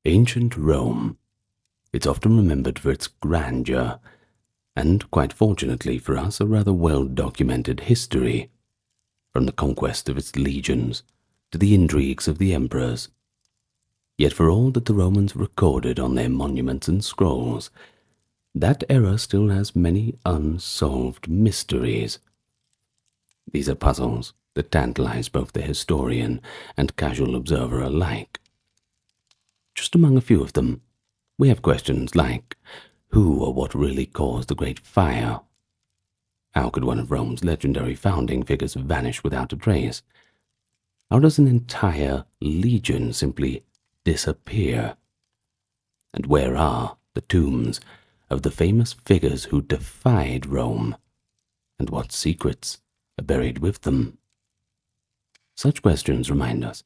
Ancient Rome. It's often remembered for its grandeur, and quite fortunately for us, a rather well-documented history, from the conquest of its legions to the intrigues of the emperors. Yet for all that the Romans recorded on their monuments and scrolls, that era still has many unsolved mysteries. These are puzzles that tantalize both the historian and casual observer alike. Just among a few of them, we have questions like, who or what really caused the Great Fire? How could one of Rome's legendary founding figures vanish without a trace? How does an entire legion simply disappear? And where are the tombs of the famous figures who defied Rome? And what secrets are buried with them? Such questions remind us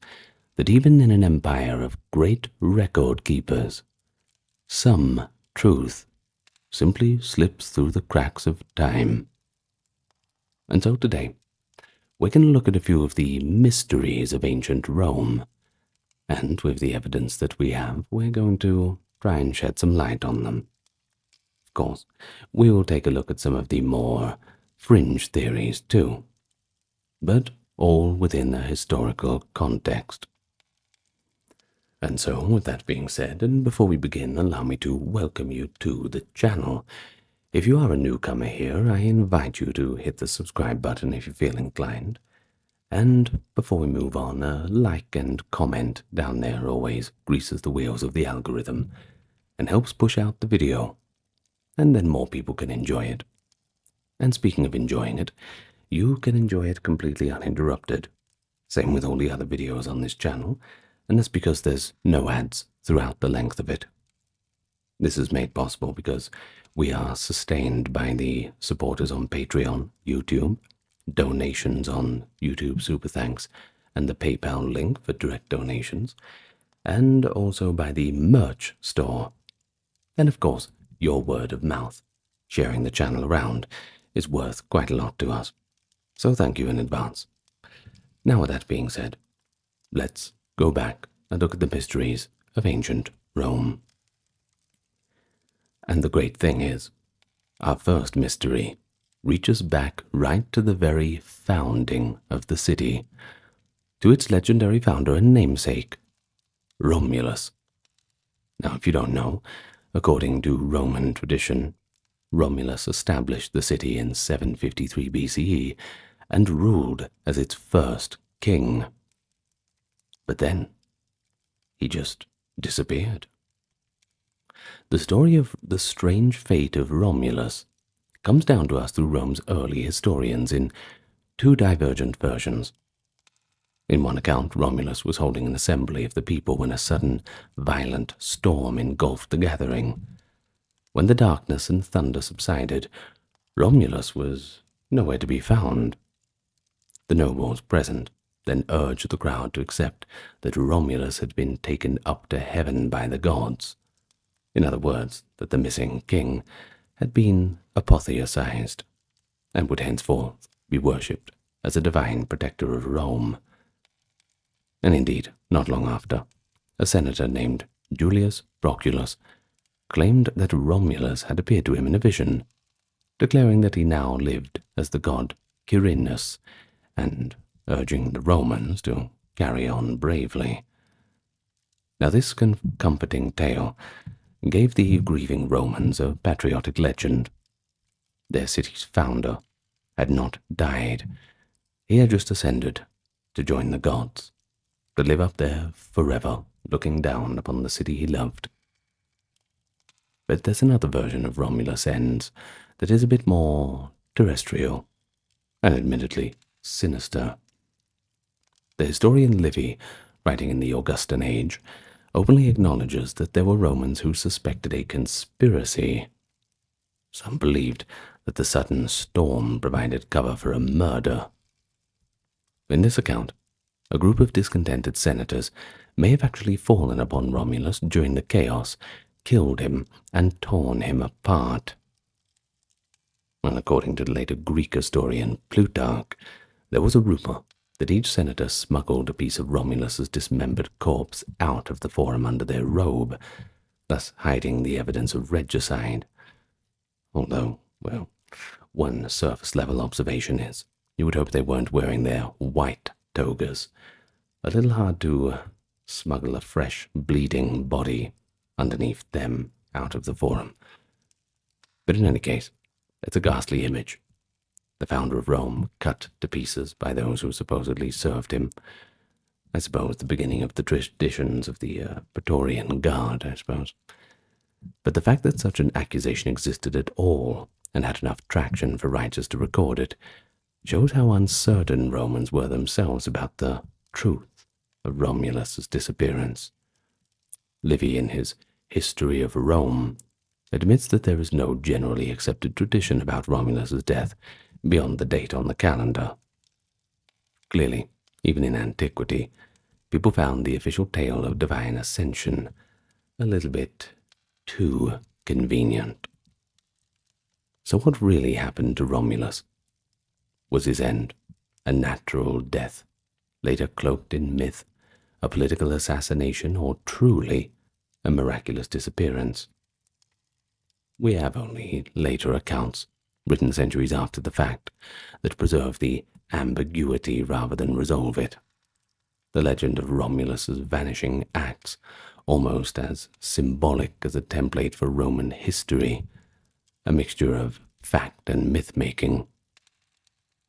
that even in an empire of great record keepers, some truth simply slips through the cracks of time. And so today, we're going to look at a few of the mysteries of ancient Rome, and with the evidence that we have, we're going to try and shed some light on them. Of course, we will take a look at some of the more fringe theories too, but all within a historical context. And so, with that being said, and before we begin, allow me to welcome you to the channel. If you are a newcomer here, I invite you to hit the subscribe button if you feel inclined. And before we move on, a like and comment down there always greases the wheels of the algorithm and helps push out the video, and then more people can enjoy it. And speaking of enjoying it, you can enjoy it completely uninterrupted. Same with all the other videos on this channel, and that's because there's no ads throughout the length of it. This is made possible because we are sustained by the supporters on Patreon, YouTube, donations on YouTube Super Thanks, and the PayPal link for direct donations, and also by the merch store. And of course, your word of mouth, sharing the channel around, is worth quite a lot to us. So thank you in advance. Now with that being said, let's go back and look at the mysteries of ancient Rome. And the great thing is, our first mystery reaches back right to the very founding of the city, to its legendary founder and namesake, Romulus. Now, if you don't know, according to Roman tradition, Romulus established the city in 753 BCE and ruled as its first king. But then, he just disappeared. The story of the strange fate of Romulus comes down to us through Rome's early historians in two divergent versions. In one account, Romulus was holding an assembly of the people when a sudden, violent storm engulfed the gathering. When the darkness and thunder subsided, Romulus was nowhere to be found. The nobles present then urged the crowd to accept that Romulus had been taken up to heaven by the gods. In other words, that the missing king had been apotheosized, and would henceforth be worshipped as a divine protector of Rome. And indeed, not long after, a senator named Julius Proculus claimed that Romulus had appeared to him in a vision, declaring that he now lived as the god Quirinus, and urging the Romans to carry on bravely. Now this comforting tale gave the grieving Romans a patriotic legend. Their city's founder had not died. He had just ascended to join the gods, to live up there forever, looking down upon the city he loved. But there's another version of Romulus' ends that is a bit more terrestrial, and admittedly sinister. The historian Livy, writing in the Augustan age, openly acknowledges that there were Romans who suspected a conspiracy. Some believed that the sudden storm provided cover for a murder. In this account, a group of discontented senators may have actually fallen upon Romulus during the chaos, killed him, and torn him apart. Well, according to the later Greek historian Plutarch, there was a rumor that each senator smuggled a piece of Romulus's dismembered corpse out of the forum under their robe, thus hiding the evidence of regicide. Although, well, one surface-level observation is, you would hope they weren't wearing their white togas. A little hard to smuggle a fresh, bleeding body underneath them out of the forum. But in any case, it's a ghastly image. The founder of Rome cut to pieces by those who supposedly served him. I suppose the beginning of the traditions of the Praetorian Guard, I suppose. But the fact that such an accusation existed at all and had enough traction for writers to record it shows how uncertain Romans were themselves about the truth of Romulus's disappearance. Livy, in his History of Rome, admits that there is no generally accepted tradition about Romulus's death beyond the date on the calendar. Clearly, even in antiquity, people found the official tale of divine ascension a little bit too convenient. So what really happened to Romulus? Was his end a natural death, later cloaked in myth, a political assassination, or truly a miraculous disappearance? We have only later accounts, written centuries after the fact, that preserve the ambiguity rather than resolve it. The legend of Romulus's vanishing acts almost as symbolic as a template for Roman history, a mixture of fact and myth-making.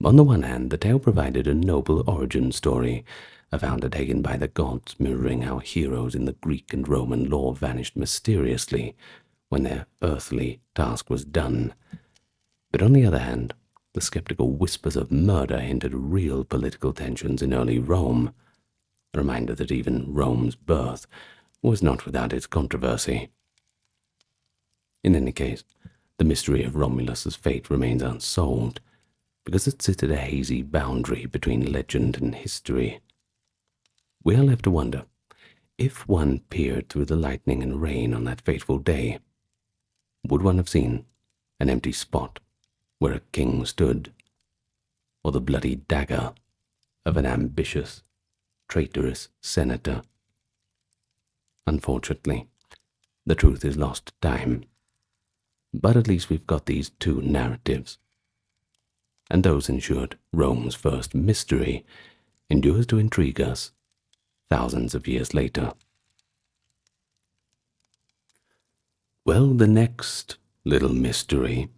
On the one hand, the tale provided a noble origin story, a founder taken by the gods, mirroring how heroes in the Greek and Roman lore vanished mysteriously when their earthly task was done. But on the other hand, the skeptical whispers of murder hinted real political tensions in early Rome, a reminder that even Rome's birth was not without its controversy. In any case, the mystery of Romulus's fate remains unsolved, because it sits at a hazy boundary between legend and history. We are left to wonder, if one peered through the lightning and rain on that fateful day, would one have seen an empty spot where a king stood, or the bloody dagger of an ambitious, traitorous senator? Unfortunately, the truth is lost to time, but at least we've got these two narratives, and those ensured Rome's first mystery endures to intrigue us thousands of years later. Well, the next little mystery,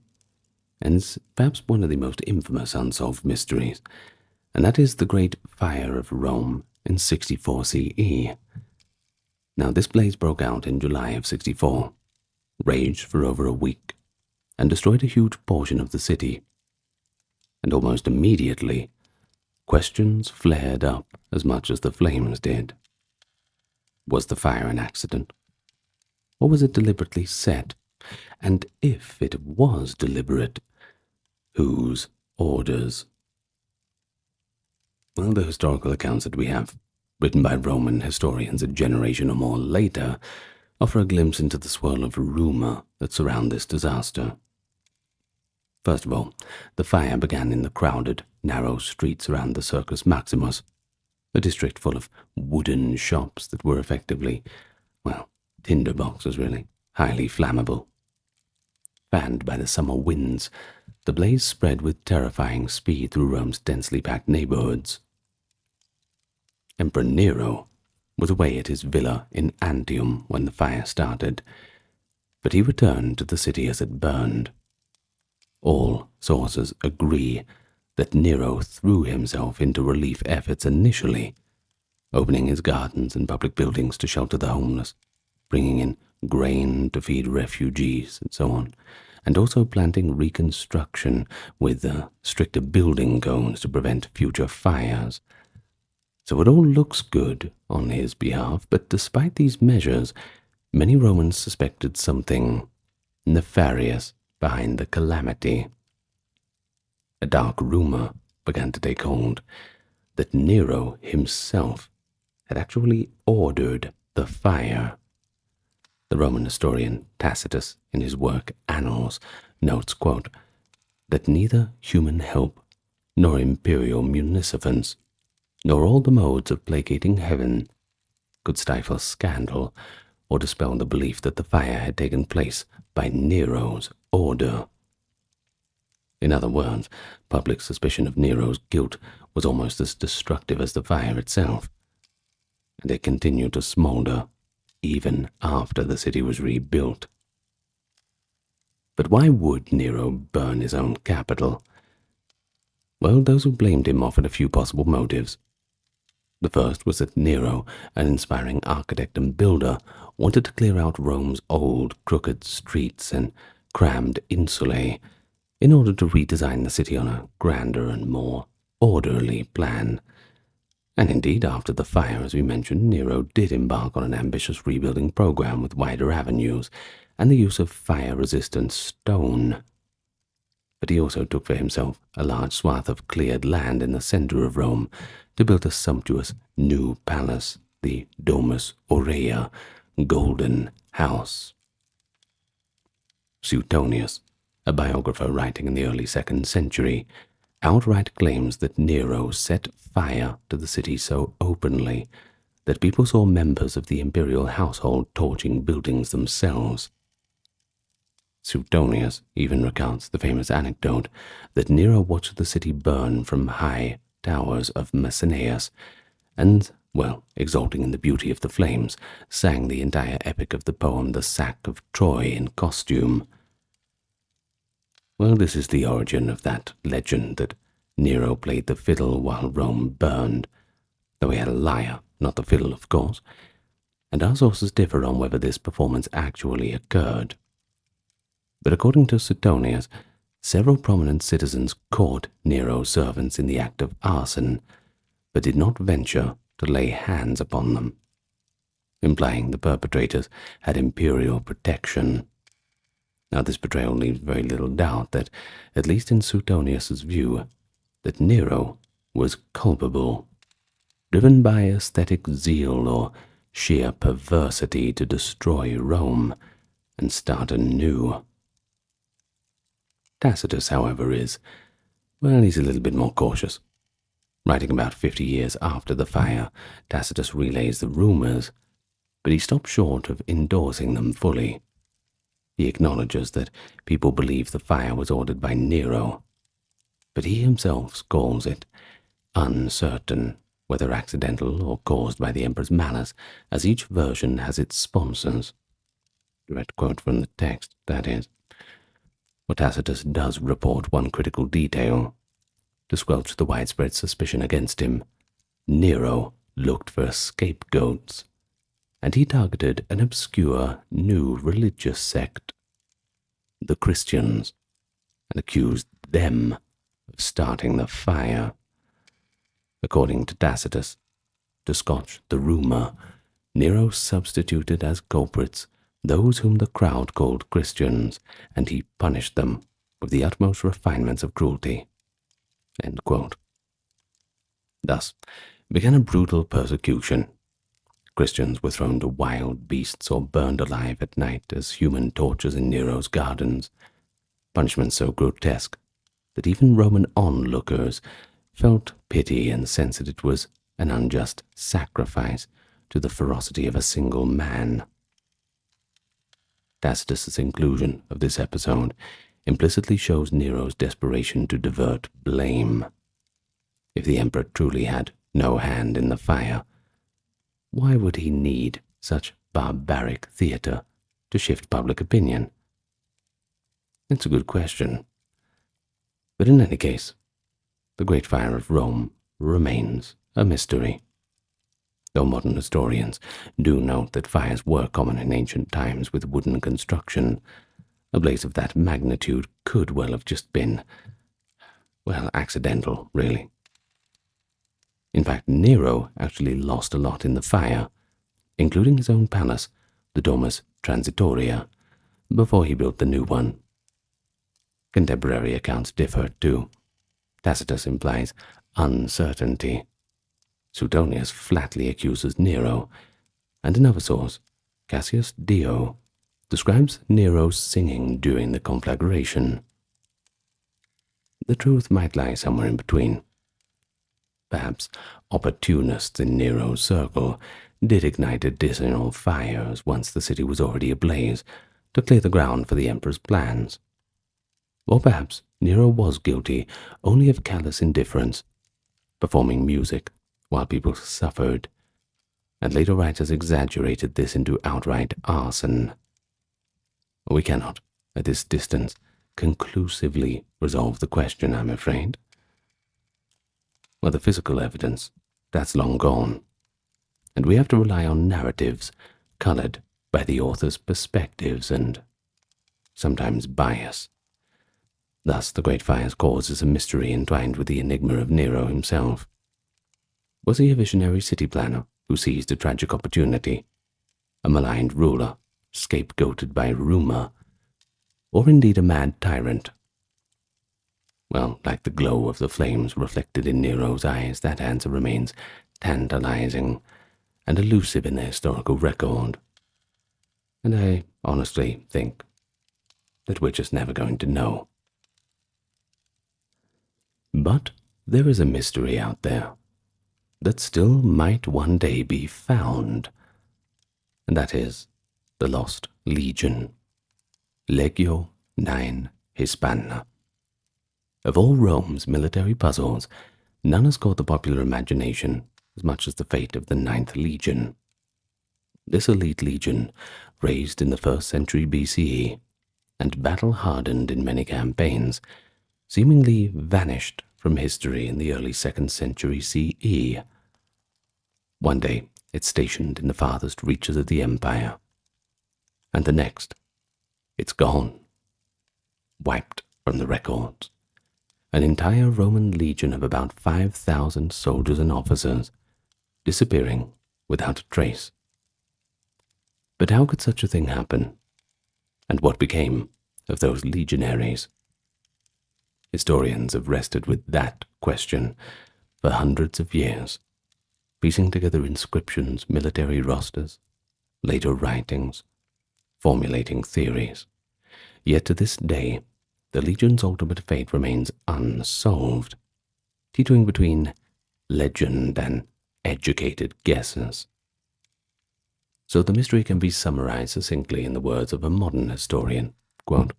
and is perhaps one of the most infamous unsolved mysteries, and that is the Great Fire of Rome in 64 CE. Now, this blaze broke out in July of 64, raged for over a week, and destroyed a huge portion of the city. And almost immediately, questions flared up as much as the flames did. Was the fire an accident? Or was it deliberately set? And if it was deliberate, whose orders? Well, the historical accounts that we have, written by Roman historians a generation or more later, offer a glimpse into the swirl of rumor that surround this disaster. First of all, the fire began in the crowded, narrow streets around the Circus Maximus, a district full of wooden shops that were effectively, well, tinder boxes really, highly flammable. Fanned by the summer winds, the blaze spread with terrifying speed through Rome's densely packed neighborhoods. Emperor Nero was away at his villa in Antium when the fire started, but he returned to the city as it burned. All sources agree that Nero threw himself into relief efforts initially, opening his gardens and public buildings to shelter the homeless, bringing in grain to feed refugees and so on, and also planting reconstruction with stricter building codes to prevent future fires. So it all looks good on his behalf, but despite these measures, many Romans suspected something nefarious behind the calamity. A dark rumor began to take hold that Nero himself had actually ordered the fire. The Roman historian Tacitus, in his work Annals, notes, quote, that neither human help nor imperial munificence nor all the modes of placating heaven could stifle scandal or dispel the belief that the fire had taken place by Nero's order. In other words, public suspicion of Nero's guilt was almost as destructive as the fire itself, and it continued to smolder even after the city was rebuilt. But why would Nero burn his own capital? Well, those who blamed him offered a few possible motives. The first was that Nero, an inspiring architect and builder, wanted to clear out Rome's old, crooked streets and crammed insulae in order to redesign the city on a grander and more orderly plan. And indeed, after the fire, as we mentioned, Nero did embark on an ambitious rebuilding program with wider avenues and the use of fire-resistant stone. But he also took for himself a large swath of cleared land in the center of Rome to build a sumptuous new palace, the Domus Aurea, Golden House. Suetonius, a biographer writing in the early 2nd century, outright claims that Nero set fire to the city so openly that people saw members of the imperial household torching buildings themselves. Suetonius even recounts the famous anecdote that Nero watched the city burn from high towers of Messenius, and, well, exulting in the beauty of the flames, sang the entire epic of the poem The Sack of Troy in costume. Well, this is the origin of that legend that Nero played the fiddle while Rome burned, though he had a lyre, not the fiddle, of course, and our sources differ on whether this performance actually occurred. But according to Suetonius, several prominent citizens caught Nero's servants in the act of arson, but did not venture to lay hands upon them, implying the perpetrators had imperial protection. Now, this portrayal leaves very little doubt that, at least in Suetonius's view, that Nero was culpable, driven by aesthetic zeal or sheer perversity to destroy Rome and start anew. Tacitus, however, he's a little bit more cautious. Writing about 50 years after the fire, Tacitus relays the rumors, but he stops short of endorsing them fully. He acknowledges that people believe the fire was ordered by Nero, but he himself calls it uncertain whether accidental or caused by the emperor's malice, as each version has its sponsors. Direct quote from the text, that is. But Tacitus does report one critical detail. To squelch the widespread suspicion against him, Nero looked for scapegoats, and he targeted an obscure new religious sect, the Christians, and accused them of starting the fire. According to Tacitus, to scotch the rumor, Nero substituted as culprits those whom the crowd called Christians, and he punished them with the utmost refinements of cruelty. End quote. Thus began a brutal persecution. Christians were thrown to wild beasts or burned alive at night as human torches in Nero's gardens, punishments so grotesque that even Roman onlookers felt pity and sensed that it was an unjust sacrifice to the ferocity of a single man. Tacitus's inclusion of this episode implicitly shows Nero's desperation to divert blame. If the emperor truly had no hand in the fire, why would he need such barbaric theater to shift public opinion? It's a good question. But in any case, the Great Fire of Rome remains a mystery. Though modern historians do note that fires were common in ancient times with wooden construction, a blaze of that magnitude could well have just been, accidental, really. In fact, Nero actually lost a lot in the fire, including his own palace, the Domus Transitoria, before he built the new one. Contemporary accounts differ, too. Tacitus implies uncertainty. Suetonius flatly accuses Nero, and another source, Cassius Dio, describes Nero's singing during the conflagration. The truth might lie somewhere in between. perhaps opportunists in Nero's circle, did ignite additional fires once the city was already ablaze to clear the ground for the emperor's plans. Or perhaps Nero was guilty only of callous indifference, performing music while people suffered, and later writers exaggerated this into outright arson. We cannot, at this distance, conclusively resolve the question, I'm afraid. Well, the physical evidence, that's long gone, and we have to rely on narratives colored by the author's perspectives and sometimes bias. Thus, the Great Fire's cause is a mystery entwined with the enigma of Nero himself. Was he a visionary city planner who seized a tragic opportunity, a maligned ruler, scapegoated by rumor, or indeed a mad tyrant? Well, like the glow of the flames reflected in Nero's eyes, that answer remains tantalizing and elusive in the historical record. And I honestly think that we're just never going to know. But there is a mystery out there that still might one day be found, and that is the Lost Legion, Legio 9 Hispana. Of all Rome's military puzzles, none has caught the popular imagination as much as the fate of the 9th Legion. This elite legion, raised in the 1st century BCE and battle-hardened in many campaigns, seemingly vanished from history in the early 2nd century CE. One day, it's stationed in the farthest reaches of the empire, and the next, it's gone, wiped from the records. An entire Roman legion of about 5,000 soldiers and officers, disappearing without a trace. But how could such a thing happen? And what became of those legionaries? Historians have wrestled with that question for hundreds of years, piecing together inscriptions, military rosters, later writings, formulating theories. Yet to this day, the Legion's ultimate fate remains unsolved, teetering between legend and educated guesses. So the mystery can be summarized succinctly in the words of a modern historian, quote,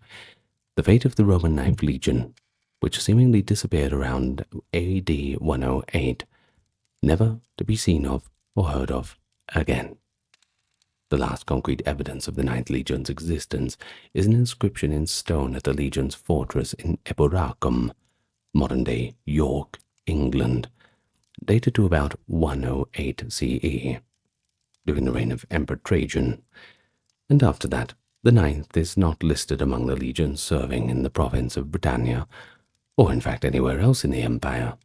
"The fate of the Roman 9th Legion, which seemingly disappeared around AD 108, never to be seen of or heard of again." The last concrete evidence of the 9th Legion's existence is an inscription in stone at the Legion's fortress in Eboracum, modern-day York, England, dated to about 108 CE, during the reign of Emperor Trajan, and after that, the 9th is not listed among the legions serving in the province of Britannia, or in fact anywhere else in the empire.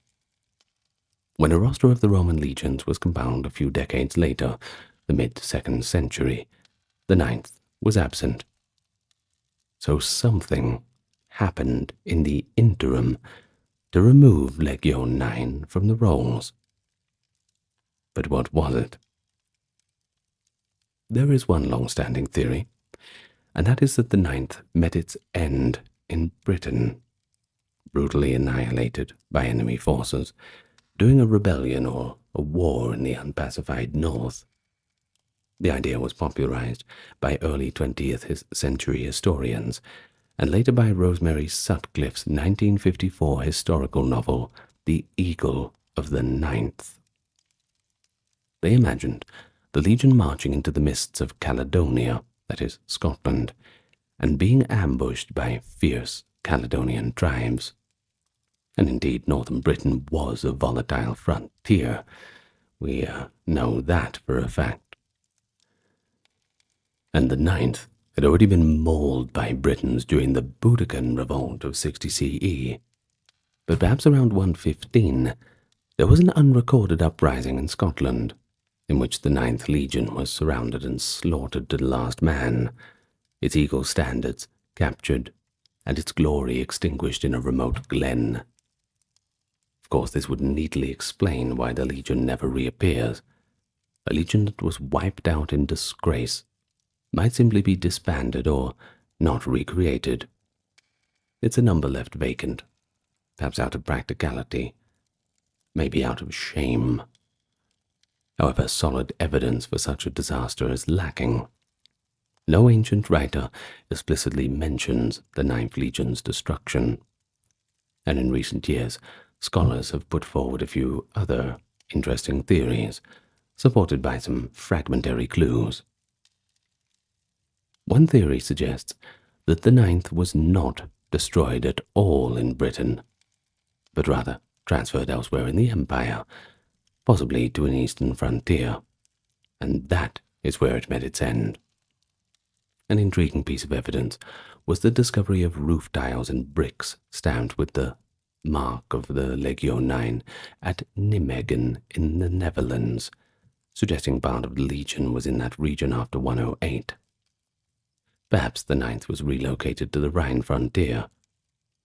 When a roster of the Roman legions was compiled a few decades later, the mid-2nd century, the 9th was absent. So something happened in the interim to remove Legio 9 from the rolls. But what was it? There is one long-standing theory, and that is that the 9th met its end in Britain, brutally annihilated by enemy forces, during a rebellion or a war in the unpacified north. The idea was popularized by early 20th century historians, and later by Rosemary Sutcliffe's 1954 historical novel, The Eagle of the 9th. They imagined the Legion marching into the mists of Caledonia, that is, Scotland, and being ambushed by fierce Caledonian tribes. And indeed, northern Britain was a volatile frontier. We know that for a fact. And the 9th had already been mauled by Britons during the Boudiccan revolt of 60 CE. But perhaps around 115, there was an unrecorded uprising in Scotland, in which the 9th Legion was surrounded and slaughtered to the last man, its eagle standards captured, and its glory extinguished in a remote glen. Of course, this would neatly explain why the Legion never reappears. A legion that was wiped out in disgrace might simply be disbanded or not recreated. It's a number left vacant, perhaps out of practicality, maybe out of shame. However, solid evidence for such a disaster is lacking. No ancient writer explicitly mentions the Ninth Legion's destruction, and in recent years, scholars have put forward a few other interesting theories, supported by some fragmentary clues. One theory suggests that the Ninth was not destroyed at all in Britain, but rather transferred elsewhere in the Empire, possibly to an eastern frontier, and that is where it met its end. An intriguing piece of evidence was the discovery of roof tiles and bricks stamped with the mark of the Legio 9 at Nijmegen in the Netherlands, suggesting part of the Legion was in that region after 108. Perhaps the Ninth was relocated to the Rhine frontier,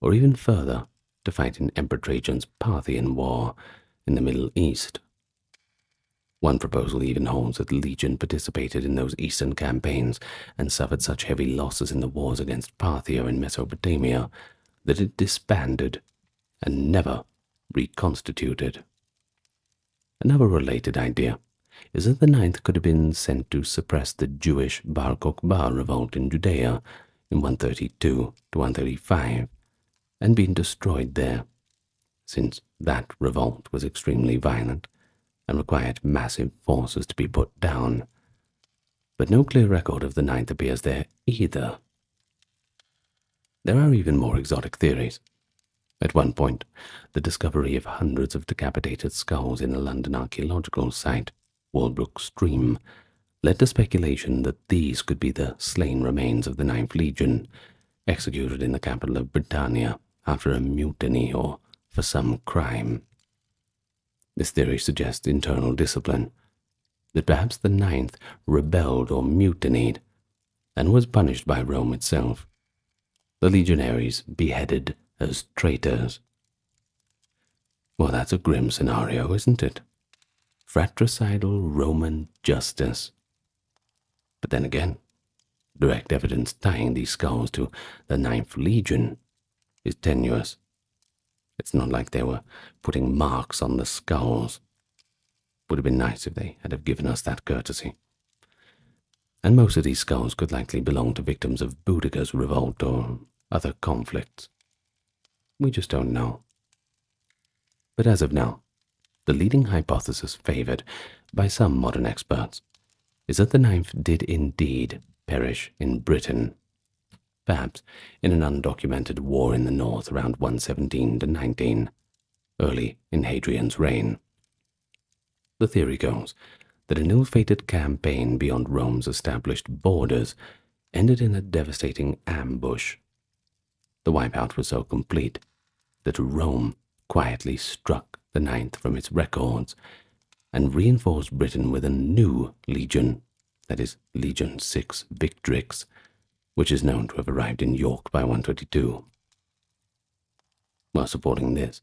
or even further, to fight in Emperor Trajan's Parthian War in the Middle East. One proposal even holds that the Legion participated in those eastern campaigns and suffered such heavy losses in the wars against Parthia in Mesopotamia that it disbanded and never reconstituted. Another related idea is that the Ninth could have been sent to suppress the Jewish Bar Kokhba revolt in Judea in 132 to 135 and been destroyed there, since that revolt was extremely violent and required massive forces to be put down. But no clear record of the Ninth appears there either. There are even more exotic theories. At one point, the discovery of hundreds of decapitated skulls in a London archaeological site, Walbrook Stream, led to speculation that these could be the slain remains of the Ninth Legion, executed in the capital of Britannia after a mutiny or for some crime. This theory suggests internal discipline, that perhaps the Ninth rebelled or mutinied and was punished by Rome itself, the legionaries beheaded as traitors. Well, that's a grim scenario, isn't it? Fratricidal Roman justice. But then again, direct evidence tying these skulls to the Ninth Legion is tenuous. It's not like they were putting marks on the skulls. Would have been nice if they had have given us that courtesy. And most of these skulls could likely belong to victims of Boudicca's revolt or other conflicts. We just don't know. But as of now, the leading hypothesis favored by some modern experts is that the Ninth did indeed perish in Britain, perhaps in an undocumented war in the north around 117 to 19, early in Hadrian's reign. The theory goes that an ill-fated campaign beyond Rome's established borders ended in a devastating ambush. The wipeout was so complete that Rome quietly struck the Ninth from its records and reinforced Britain with a new legion, that is, Legion 6 Victrix, which is known to have arrived in York by 122. While supporting this,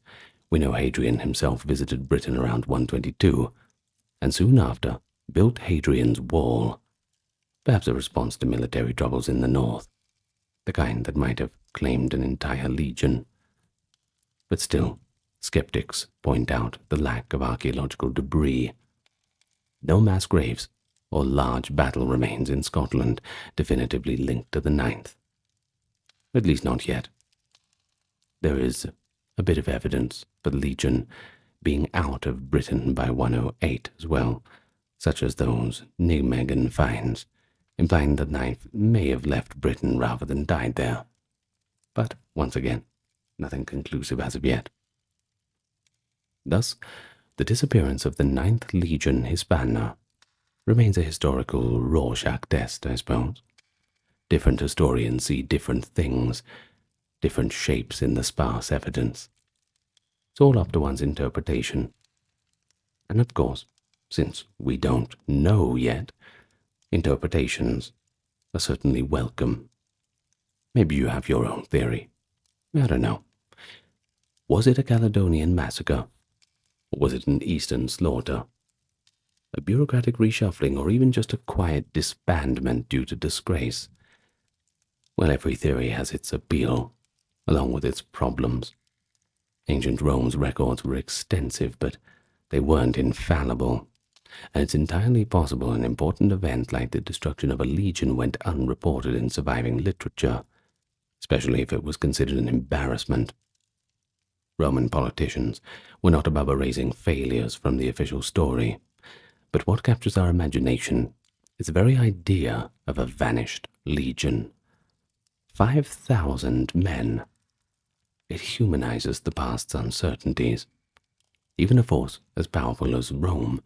we know Hadrian himself visited Britain around 122, and soon after built Hadrian's Wall, perhaps a response to military troubles in the north, the kind that might have claimed an entire legion. But still, skeptics point out the lack of archaeological debris. No mass graves or large battle remains in Scotland definitively linked to the Ninth. At least not yet. There is a bit of evidence for the Legion being out of Britain by 108 as well, such as those Nijmegen finds, implying that the Ninth may have left Britain rather than died there. But, once again, nothing conclusive as of yet. Thus, the disappearance of the Ninth Legion Hispana remains a historical Rorschach test, I suppose. Different historians see different things, different shapes in the sparse evidence. It's all up to one's interpretation. And of course, since we don't know yet, interpretations are certainly welcome. Maybe you have your own theory. I don't know. Was it a Caledonian massacre? Or was it an Eastern slaughter? A bureaucratic reshuffling, or even just a quiet disbandment due to disgrace? Well, every theory has its appeal, along with its problems. Ancient Rome's records were extensive, but they weren't infallible, and it's entirely possible an important event like the destruction of a legion went unreported in surviving literature, especially if it was considered an embarrassment. Roman politicians were not above erasing failures from the official story, but what captures our imagination is the very idea of a vanished legion. 5,000 men. It humanizes the past's uncertainties. Even a force as powerful as Rome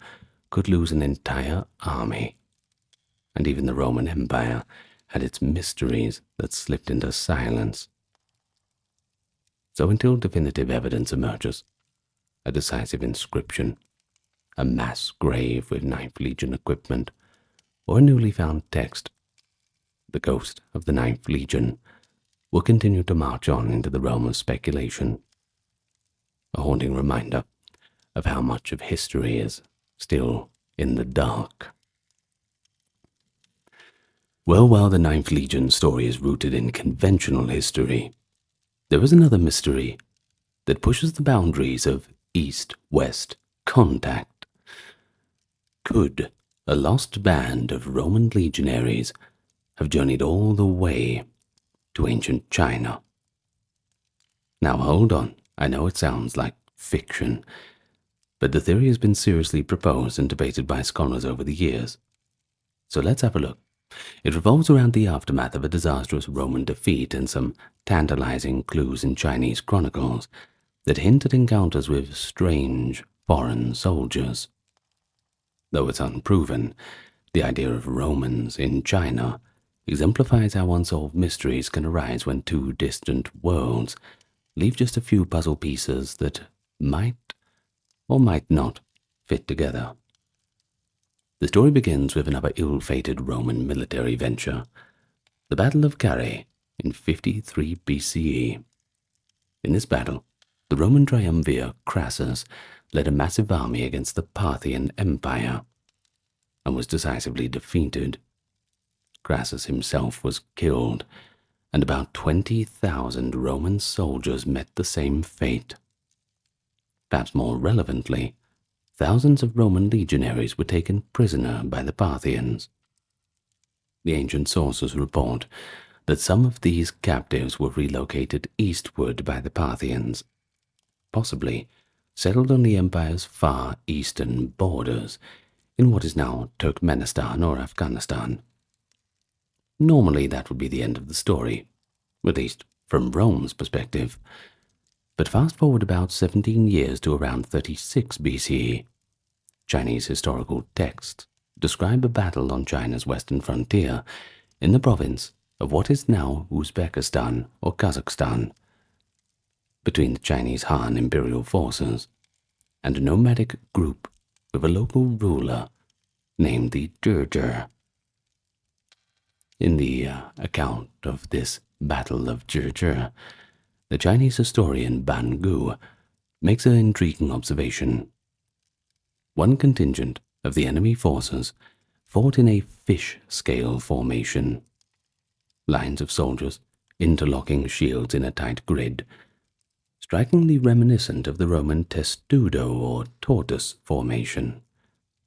could lose an entire army. And even the Roman Empire had its mysteries that slipped into silence. So until definitive evidence emerges, a decisive inscription, a mass grave with Ninth Legion equipment, or a newly found text, the ghost of the Ninth Legion will continue to march on into the realm of speculation, a haunting reminder of how much of history is still in the dark. Well, while the Ninth Legion story is rooted in conventional history, there is another mystery that pushes the boundaries of East-West contact. Could a lost band of Roman legionaries have journeyed all the way to ancient China? Now hold on, I know it sounds like fiction, but the theory has been seriously proposed and debated by scholars over the years. So let's have a look. It revolves around the aftermath of a disastrous Roman defeat and some tantalizing clues in Chinese chronicles that hint at encounters with strange foreign soldiers. Though it's unproven, the idea of Romans in China exemplifies how unsolved mysteries can arise when two distant worlds leave just a few puzzle pieces that might or might not fit together. The story begins with another ill-fated Roman military venture, the Battle of Carrhae in 53 BCE. In this battle, the Roman triumvir Crassus led a massive army against the Parthian Empire and was decisively defeated. Crassus himself was killed, and about 20,000 Roman soldiers met the same fate. Perhaps more relevantly, thousands of Roman legionaries were taken prisoner by the Parthians. The ancient sources report that some of these captives were relocated eastward by the Parthians, possibly settled on the empire's far eastern borders in what is now Turkmenistan or Afghanistan. Normally that would be the end of the story, at least from Rome's perspective. But fast forward about 17 years to around 36 BCE, Chinese historical texts describe a battle on China's western frontier in the province of what is now Uzbekistan or Kazakhstan, between the Chinese Han imperial forces and a nomadic group with a local ruler named the Zhezhi. In the account of this Battle of Zhezhi, the Chinese historian Ban Gu makes an intriguing observation. One contingent of the enemy forces fought in a fish-scale formation. Lines of soldiers interlocking shields in a tight grid, strikingly reminiscent of the Roman testudo or tortoise formation,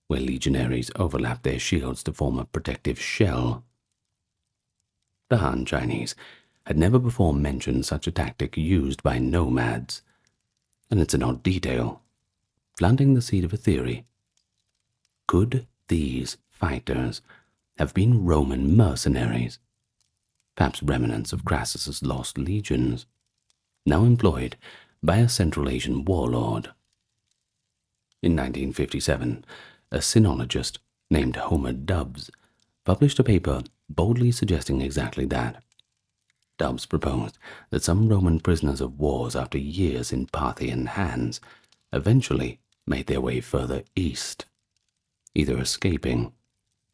where legionaries overlap their shields to form a protective shell. The Han Chinese had never before mentioned such a tactic used by nomads, and it's an odd detail, planting the seed of a theory. Could these fighters have been Roman mercenaries, perhaps remnants of Crassus's lost legions, now employed by a Central Asian warlord? In 1957, a sinologist named Homer Dubbs published a paper boldly suggesting exactly that. Dubbs proposed that some Roman prisoners of wars after years in Parthian hands eventually made their way further east, either escaping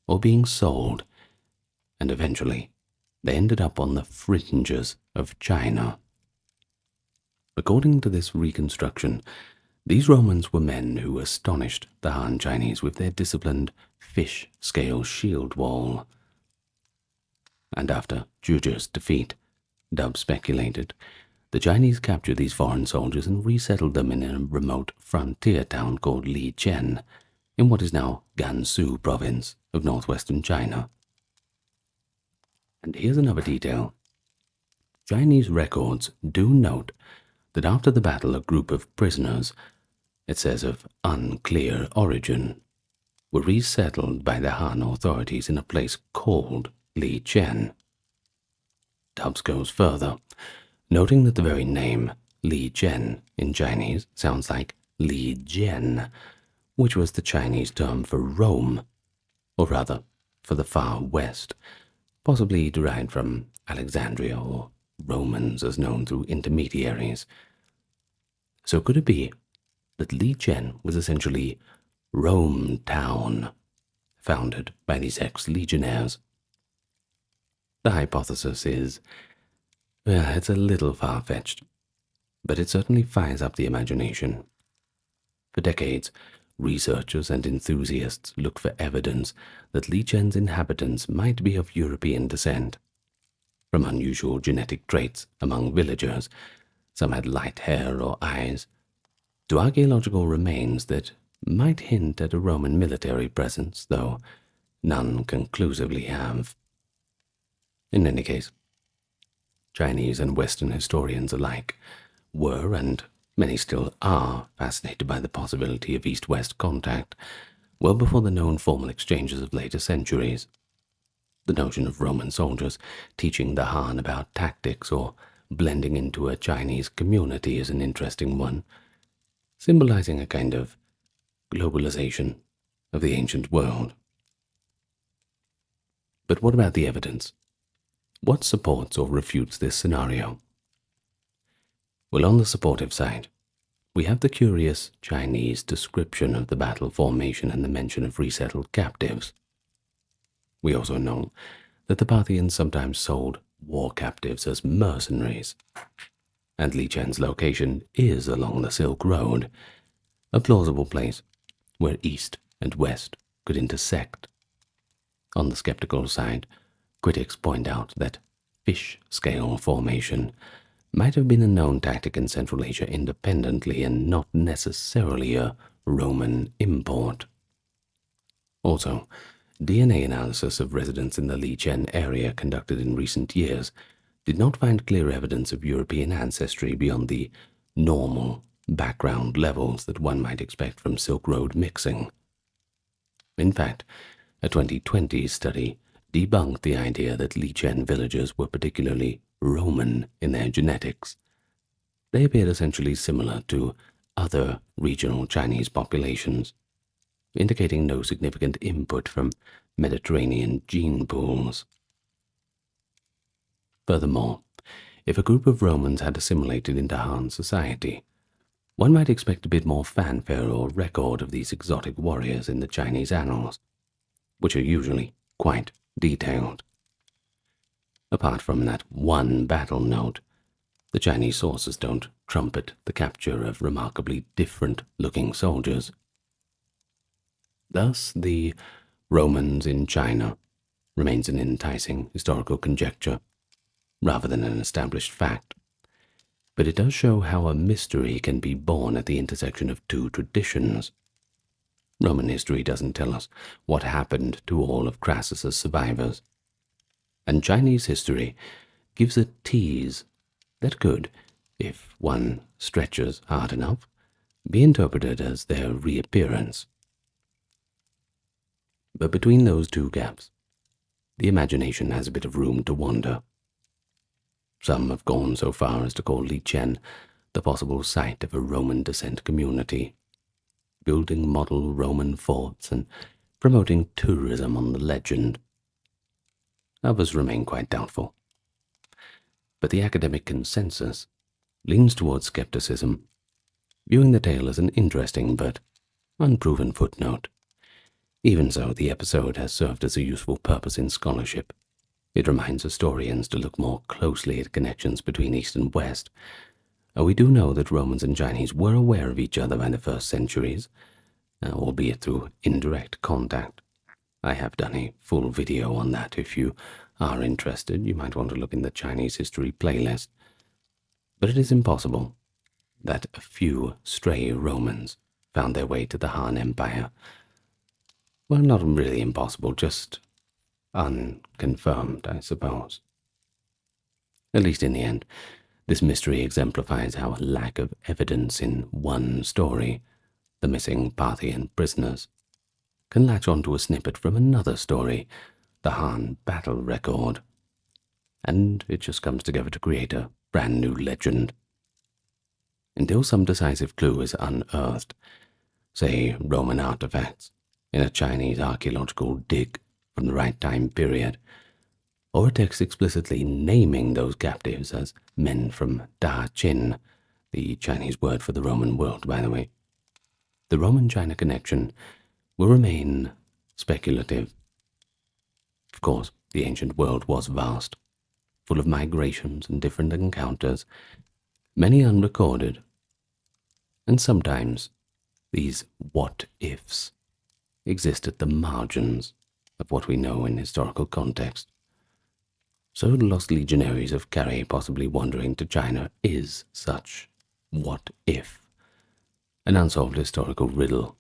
or being sold, and eventually they ended up on the fringes of China. According to this reconstruction, these Romans were men who astonished the Han Chinese with their disciplined fish-scale shield wall. And after Zhezhi's defeat, Dubbs speculated The Chinese captured these foreign soldiers and resettled them in a remote frontier town called Lijian, in what is now Gansu province of northwestern China. And here's another detail. Chinese records do note that after the battle a group of prisoners, it says of unclear origin, were resettled by the Han authorities in a place called Lijian. Tubbs goes further, noting that the very name Lijian in Chinese sounds like Li Jian, which was the Chinese term for Rome, or rather, for the far west, possibly derived from Alexandria or Romans as known through intermediaries. So could it be that Lijian was essentially Rome town, founded by these ex-legionnaires? The hypothesis is, well, it's a little far-fetched, but it certainly fires up the imagination. For decades, researchers and enthusiasts looked for evidence that Lijian's inhabitants might be of European descent. From unusual genetic traits among villagers, some had light hair or eyes, to archaeological remains that might hint at a Roman military presence, though none conclusively have. In any case, Chinese and Western historians alike were, and many still are, fascinated by the possibility of East-West contact, well before the known formal exchanges of later centuries. The notion of Roman soldiers teaching the Han about tactics or blending into a Chinese community is an interesting one, symbolizing a kind of globalization of the ancient world. But what about the evidence? What supports or refutes this scenario? Well, on the supportive side, we have the curious Chinese description of the battle formation and the mention of resettled captives. We also know that the Parthians sometimes sold war captives as mercenaries, and Lijian's location is along the Silk Road, a plausible place where East and West could intersect. On the skeptical side, critics point out that fish-scale formation might have been a known tactic in Central Asia independently and not necessarily a Roman import. Also, DNA analysis of residents in the Lijian area conducted in recent years did not find clear evidence of European ancestry beyond the normal background levels that one might expect from Silk Road mixing. In fact, a 2020 study debunked the idea that Lijian villagers were particularly Roman in their genetics. They appeared essentially similar to other regional Chinese populations, indicating no significant input from Mediterranean gene pools. Furthermore, if a group of Romans had assimilated into Han society, one might expect a bit more fanfare or record of these exotic warriors in the Chinese annals, which are usually quite detailed. Apart from that one battle note, the Chinese sources don't trumpet the capture of remarkably different-looking soldiers. Thus, the Romans in China remains an enticing historical conjecture, rather than an established fact. But it does show how a mystery can be born at the intersection of two traditions. Roman history doesn't tell us what happened to all of Crassus's survivors, and Chinese history gives a tease that could, if one stretches hard enough, be interpreted as their reappearance. But between those two gaps, the imagination has a bit of room to wander. Some have gone so far as to call Lijian the possible site of a Roman descent community, building model Roman forts and promoting tourism on the legend. Others remain quite doubtful. But the academic consensus leans towards skepticism, viewing the tale as an interesting but unproven footnote. Even so, the episode has served as a useful purpose in scholarship. It reminds historians to look more closely at connections between East and West. We do know that Romans and Chinese were aware of each other by the first centuries, albeit through indirect contact. I have done a full video on that. If you are interested, you might want to look in the Chinese history playlist. But it is impossible that a few stray Romans found their way to the Han Empire. Well, not really impossible, just unconfirmed, I suppose. At least in the end, this mystery exemplifies how a lack of evidence in one story, the missing Parthian prisoners, can latch onto a snippet from another story, the Han battle record, and it just comes together to create a brand new legend. Until some decisive clue is unearthed, say Roman artifacts in a Chinese archaeological dig from the right time period, or a text explicitly naming those captives as men from Da Qin, the Chinese word for the Roman world, by the way, the Roman-China connection will remain speculative. Of course, the ancient world was vast, full of migrations and different encounters, many unrecorded, and sometimes these what-ifs exist at the margins of what we know in historical context. So the lost legionaries of Carrhae possibly wandering to China is such what-if, an unsolved historical riddle,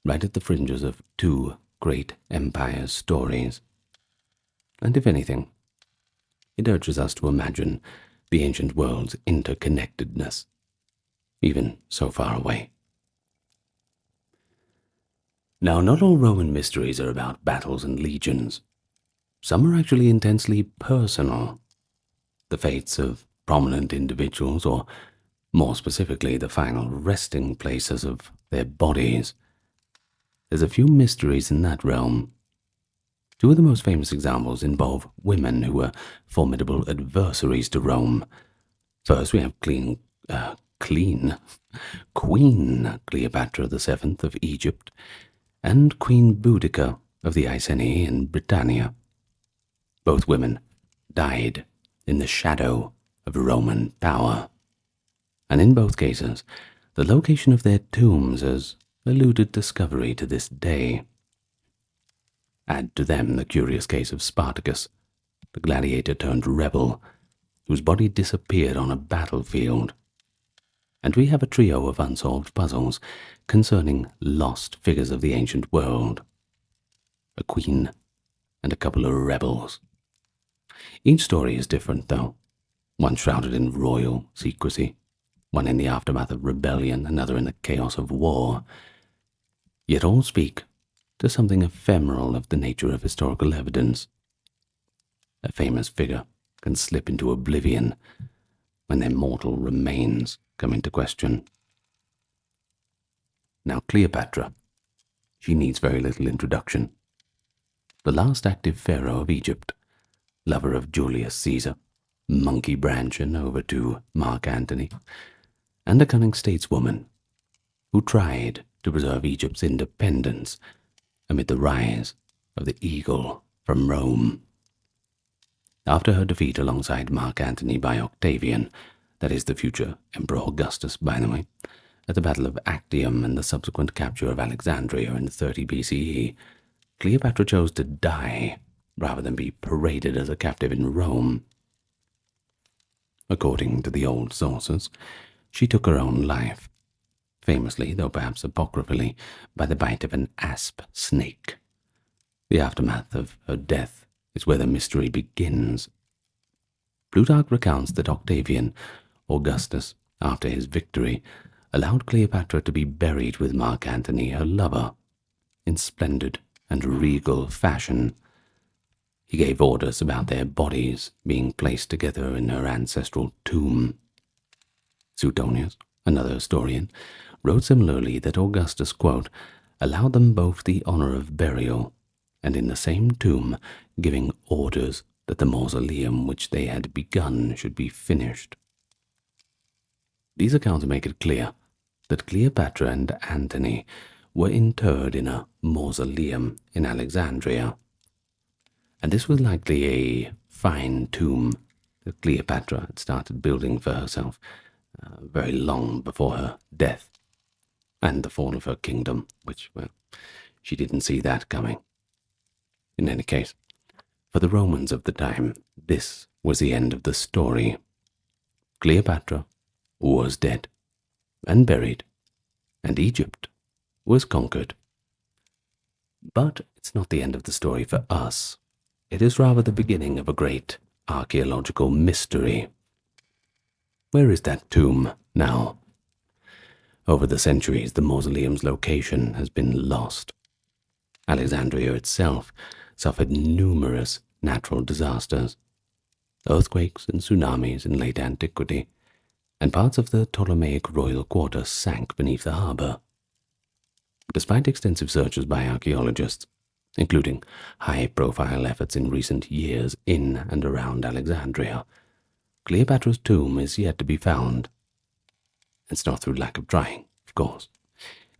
right at the fringes of two great empires' stories. And if anything, it urges us to imagine the ancient world's interconnectedness, even so far away. Now, not all Roman mysteries are about battles and legions. Some are actually intensely personal. The fates of prominent individuals, or more specifically, the final resting places of their bodies. There's a few mysteries in that realm. Two of the most famous examples involve women who were formidable adversaries to Rome. First, we have Queen Cleopatra VII of Egypt and Queen Boudica of the Iceni in Britannia. Both women died in the shadow of Roman power, and in both cases, the location of their tombs has eluded discovery to this day. Add to them the curious case of Spartacus, the gladiator turned rebel, whose body disappeared on a battlefield. And we have a trio of unsolved puzzles concerning lost figures of the ancient world. A queen and a couple of rebels. Each story is different, though. One shrouded in royal secrecy, one in the aftermath of rebellion, another in the chaos of war. Yet all speak to something ephemeral of the nature of historical evidence. A famous figure can slip into oblivion when their mortal remains come into question. Now, Cleopatra, she needs very little introduction. The last active pharaoh of Egypt, lover of Julius Caesar, monkey branching over to Mark Antony, and a cunning stateswoman who tried to preserve Egypt's independence amid the rise of the eagle from Rome. After her defeat alongside Mark Antony by Octavian, that is the future Emperor Augustus, by the way, at the Battle of Actium and the subsequent capture of Alexandria in 30 BCE, Cleopatra chose to die rather than be paraded as a captive in Rome. According to the old sources, she took her own life, famously, though perhaps apocryphally, by the bite of an asp snake. The aftermath of her death is where the mystery begins. Plutarch recounts that Octavian, Augustus, after his victory, allowed Cleopatra to be buried with Mark Antony, her lover, in splendid and regal fashion. He gave orders about their bodies being placed together in her ancestral tomb. Suetonius, another historian, wrote similarly that Augustus, quote, allowed them both the honor of burial, and in the same tomb giving orders that the mausoleum which they had begun should be finished. These accounts make it clear that Cleopatra and Antony were interred in a mausoleum in Alexandria, and this was likely a fine tomb that Cleopatra had started building for herself very long before her death and the fall of her kingdom, which, well, she didn't see that coming. In any case, for the Romans of the time, this was the end of the story. Cleopatra was dead and buried, and Egypt was conquered. But it's not the end of the story for us. It is rather the beginning of a great archaeological mystery. Where is that tomb now? Over the centuries, the mausoleum's location has been lost. Alexandria itself suffered numerous natural disasters, earthquakes and tsunamis in late antiquity, and parts of the Ptolemaic royal quarter sank beneath the harbor. Despite extensive searches by archaeologists, including high-profile efforts in recent years in and around Alexandria, Cleopatra's tomb is yet to be found. It's not through lack of trying, of course.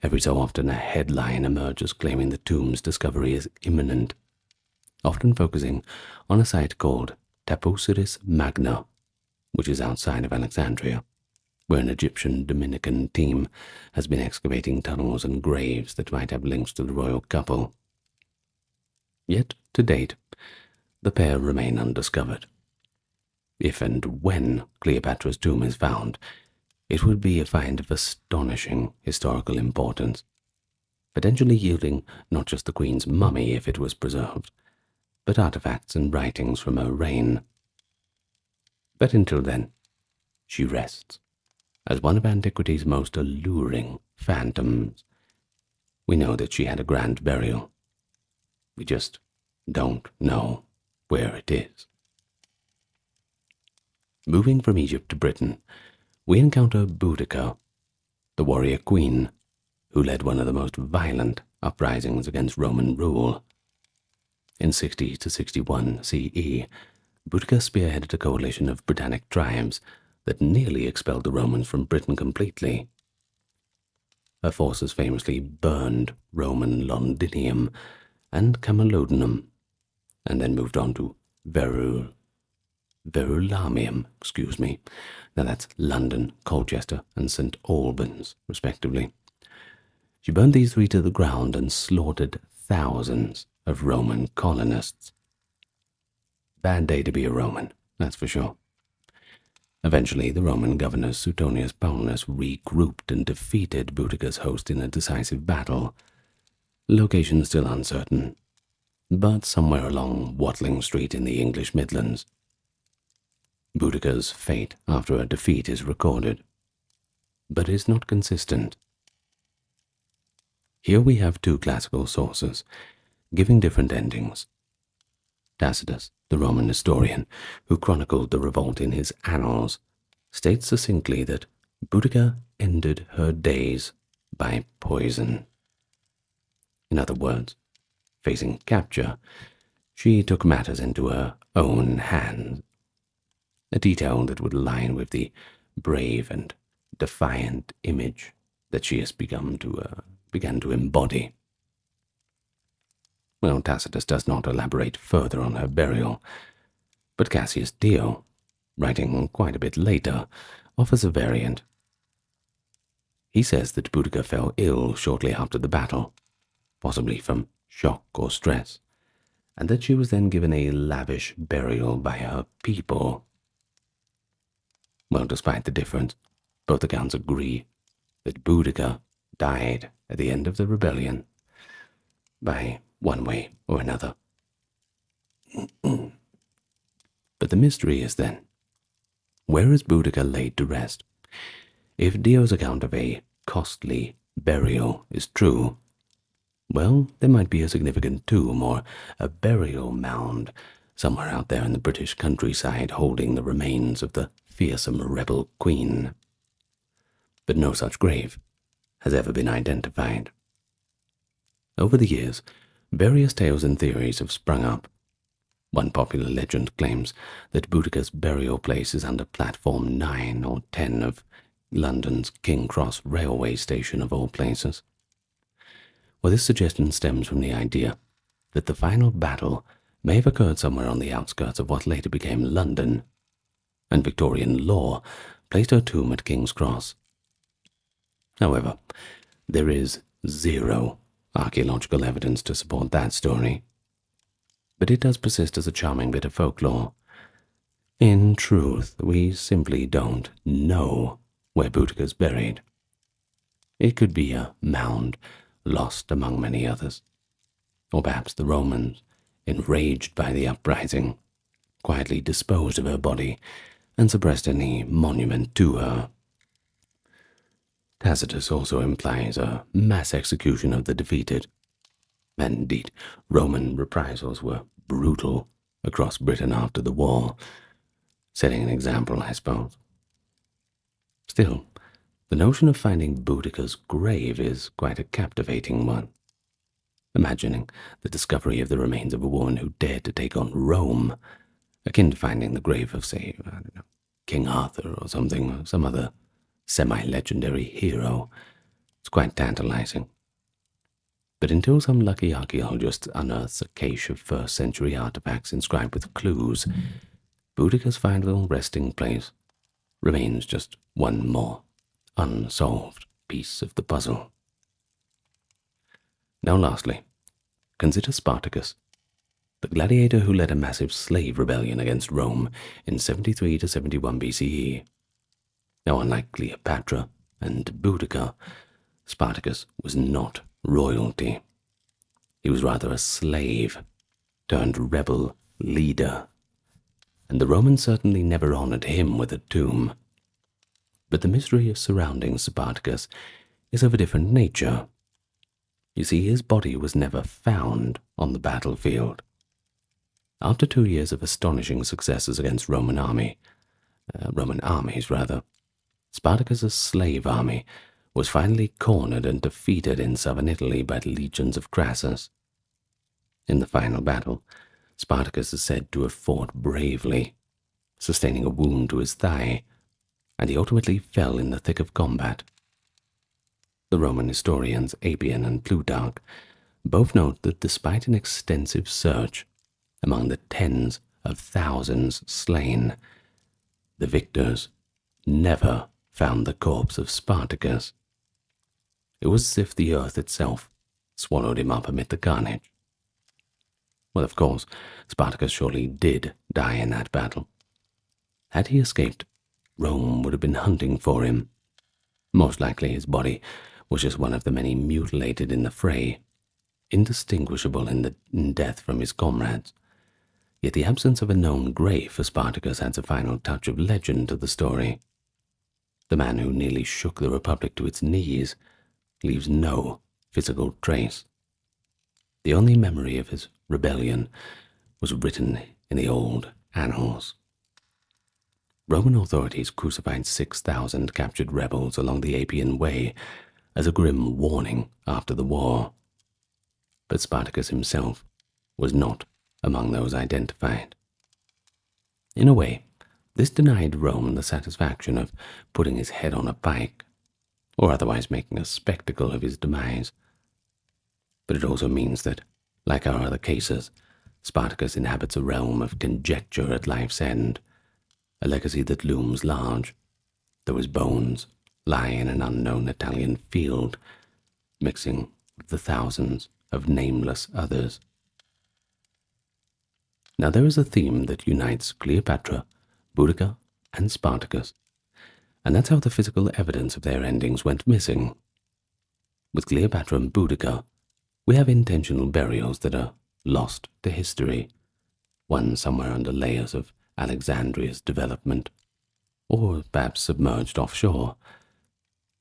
Every so often a headline emerges claiming the tomb's discovery is imminent, often focusing on a site called Taposiris Magna, which is outside of Alexandria, where an Egyptian Dominican team has been excavating tunnels and graves that might have links to the royal couple. Yet, to date, the pair remain undiscovered. If and when Cleopatra's tomb is found, it would be a find of astonishing historical importance, potentially yielding not just the Queen's mummy if it was preserved, but artifacts and writings from her reign. But until then, she rests as one of antiquity's most alluring phantoms. We know that she had a grand burial. We just don't know where it is. Moving from Egypt to Britain, we encounter Boudica, the warrior queen, who led one of the most violent uprisings against Roman rule. In 60 to 61 CE, Boudica spearheaded a coalition of Britannic tribes that nearly expelled the Romans from Britain completely. Her forces famously burned Roman Londinium and Camalodunum, and then moved on to Verulamium, Now that's London, Colchester, and St. Albans, respectively. She burned these three to the ground and slaughtered thousands of Roman colonists. Bad day to be a Roman, that's for sure. Eventually, the Roman governor Suetonius Paulus regrouped and defeated Boudica's host in a decisive battle. Location still uncertain, but somewhere along Watling Street in the English Midlands. Boudica's fate after a defeat is recorded, but is not consistent. Here we have two classical sources, giving different endings. Tacitus, the Roman historian, who chronicled the revolt in his Annals, states succinctly that Boudica ended her days by poison. In other words, facing capture, she took matters into her own hands, a detail that would align with the brave and defiant image that she has began to embody. Well, Tacitus does not elaborate further on her burial, but Cassius Dio, writing quite a bit later, offers a variant. He says that Boudica fell ill shortly after the battle, possibly from shock or stress, and that she was then given a lavish burial by her people. Well, despite the difference, both accounts agree that Boudica died at the end of the rebellion, by one way or another. But the mystery is then, where is Boudica laid to rest? If Dio's account of a costly burial is true, well, there might be a significant tomb or a burial mound somewhere out there in the British countryside holding the remains of the fearsome rebel queen. But no such grave has ever been identified. Over the years, various tales and theories have sprung up. One popular legend claims that Boudica's burial place is under platform 9 or 10 of London's King Cross railway station of all places. Well, this suggestion stems from the idea that the final battle may have occurred somewhere on the outskirts of what later became London, and Victorian law placed her tomb at King's Cross. However, there is zero archaeological evidence to support that story, but it does persist as a charming bit of folklore. In truth, we simply don't know where Boudicca's buried. It could be a mound lost among many others, or perhaps the Romans, enraged by the uprising, quietly disposed of her body and suppressed any monument to her. Tacitus also implies a mass execution of the defeated, and indeed Roman reprisals were brutal across Britain after the war, setting an example, I suppose. Still, the notion of finding Boudicca's grave is quite a captivating one. Imagining the discovery of the remains of a woman who dared to take on Rome, akin to finding the grave of, say, I don't know, King Arthur or something, or some other semi-legendary hero. It's quite tantalizing. But until some lucky archaeologist unearths a cache of first-century artifacts inscribed with clues, Boudicca's final resting place remains just one more unsolved piece of the puzzle. Now lastly, consider Spartacus, the gladiator who led a massive slave rebellion against Rome in 73 to 71 BCE. Now, unlike Cleopatra and Boudica, Spartacus was not royalty. He was rather a slave turned rebel leader, and the Romans certainly never honored him with a tomb. But the mystery surrounding Spartacus is of a different nature. You see, his body was never found on the battlefield. After 2 years of astonishing successes against Roman armies, Spartacus's slave army was finally cornered and defeated in southern Italy by the legions of Crassus. In the final battle, Spartacus is said to have fought bravely, sustaining a wound to his thigh, and he ultimately fell in the thick of combat. The Roman historians Appian and Plutarch both note that despite an extensive search among the tens of thousands slain, the victors never found the corpse of Spartacus. It was as if the earth itself swallowed him up amid the carnage. Well, of course, Spartacus surely did die in that battle. Had he escaped, Rome would have been hunting for him. Most likely his body was just one of the many mutilated in the fray, indistinguishable in death from his comrades. Yet the absence of a known grave for Spartacus adds a final touch of legend to the story. The man who nearly shook the Republic to its knees leaves no physical trace. The only memory of his rebellion was written in the old annals. Roman authorities crucified 6,000 captured rebels along the Appian Way as a grim warning after the war. But Spartacus himself was not among those identified. In a way, this denied Rome the satisfaction of putting his head on a pike, or otherwise making a spectacle of his demise. But it also means that, like our other cases, Spartacus inhabits a realm of conjecture at life's end, a legacy that looms large, though his bones lie in an unknown Italian field, mixing with the thousands of nameless others. Now there is a theme that unites Cleopatra, Boudica, and Spartacus, and that's how the physical evidence of their endings went missing. With Cleopatra and Boudica, we have intentional burials that are lost to history, one somewhere under layers of Alexandria's development, or perhaps submerged offshore,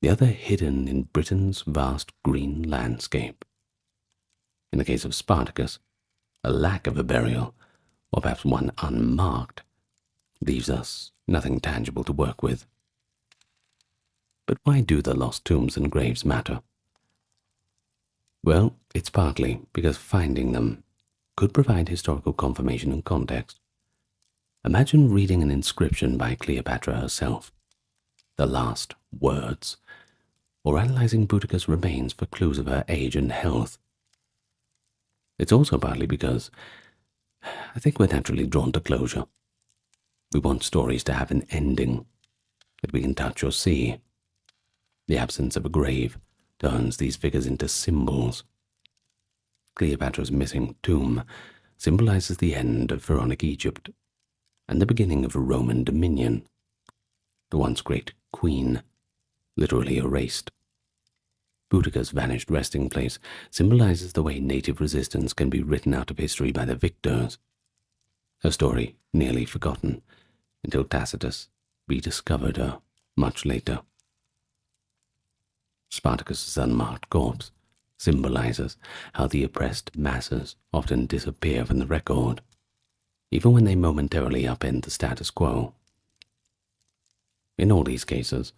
the other hidden in Britain's vast green landscape. In the case of Spartacus, a lack of a burial, or perhaps one unmarked, leaves us nothing tangible to work with. But why do the lost tombs and graves matter? Well, it's partly because finding them could provide historical confirmation and context. Imagine reading an inscription by Cleopatra herself, the last words, or analyzing Boudica's remains for clues of her age and health. It's also partly because I think we're naturally drawn to closure. We want stories to have an ending that we can touch or see. The absence of a grave turns these figures into symbols. Cleopatra's missing tomb symbolizes the end of pharaonic Egypt, and the beginning of Roman dominion. The once great queen, literally erased. Boudicca's vanished resting place symbolizes the way native resistance can be written out of history by the victors. Her story nearly forgotten until Tacitus rediscovered her much later. Spartacus's unmarked corpse symbolizes how the oppressed masses often disappear from the record, even when they momentarily upend the status quo. In all these cases,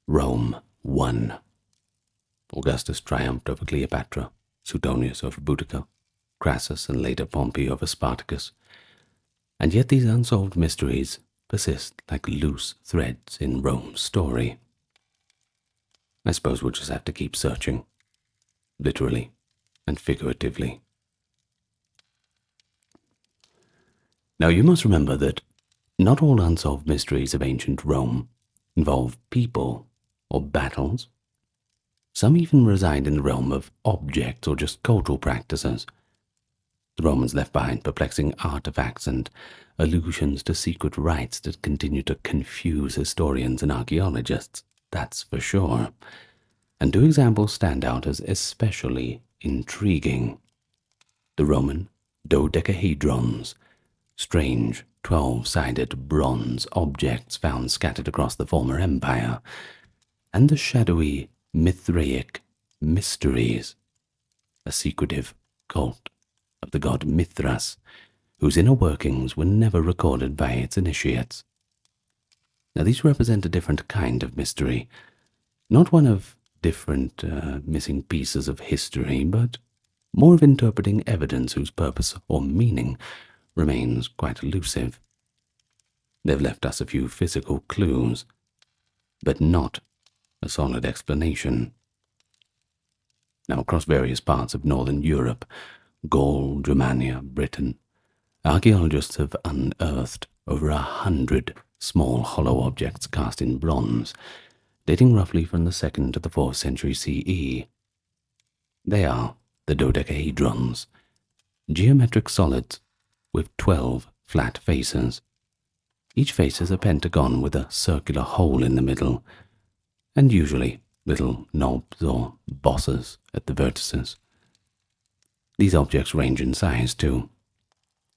Rome won. Augustus triumphed over Cleopatra, Suetonius over Boudicca, Crassus and later Pompey over Spartacus, and yet these unsolved mysteries persist like loose threads in Rome's story. I suppose we'll just have to keep searching, literally and figuratively. Now you must remember that not all unsolved mysteries of ancient Rome involve people or battles. Some even reside in the realm of objects or just cultural practices. The Romans left behind perplexing artifacts and allusions to secret rites that continue to confuse historians and archaeologists, that's for sure. And 2 examples stand out as especially intriguing. The Roman dodecahedrons, strange 12-sided bronze objects found scattered across the former empire, and the shadowy Mithraic mysteries, a secretive cult of the god Mithras, whose inner workings were never recorded by its initiates. Now these represent a different kind of mystery, not one of different missing pieces of history, but more of interpreting evidence whose purpose or meaning remains quite elusive. They've left us a few physical clues, but not a solid explanation. Now, across various parts of northern Europe, Gaul, Germania, Britain, archaeologists have unearthed over 100 small hollow objects cast in bronze, dating roughly from the 2nd to the 4th century CE. They are the dodecahedrons, geometric solids with 12 flat faces. Each face is a pentagon with a circular hole in the middle, and usually little knobs or bosses at the vertices. These objects range in size too.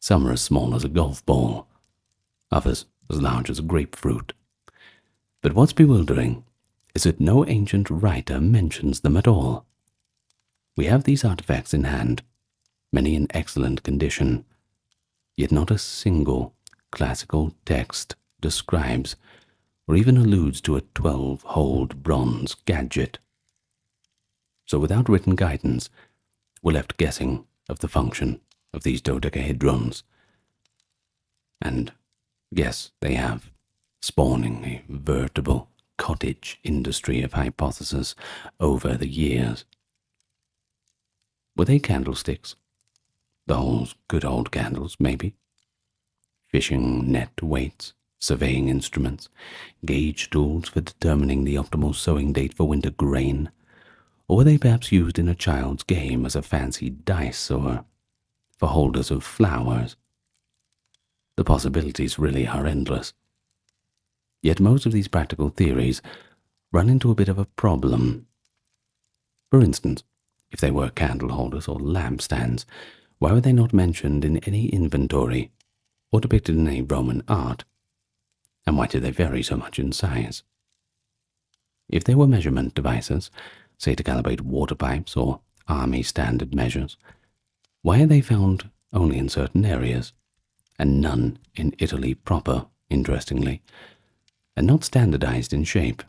Some are as small as a golf ball, others as large as a grapefruit. But what's bewildering is that no ancient writer mentions them at all. We have these artifacts in hand, many in excellent condition, yet not a single classical text describes or even alludes to a 12-holed bronze gadget. So without written guidance, we're left guessing of the function of these dodecahedrons. And yes, they have, spawning a veritable cottage industry of hypotheses over the years. Were they candlesticks? The holes, good old candles, maybe? Fishing net weights, surveying instruments, gauge tools for determining the optimal sowing date for winter grain? Or were they perhaps used in a child's game as a fancy dice or for holders of flowers? The possibilities really are endless. Yet most of these practical theories run into a bit of a problem. For instance, if they were candle holders or lampstands, why were they not mentioned in any inventory or depicted in any Roman art? And why did they vary so much in size? If they were measurement devices, say to calibrate water pipes or army standard measures, why are they found only in certain areas, and none in Italy proper, interestingly, and not standardized in shape?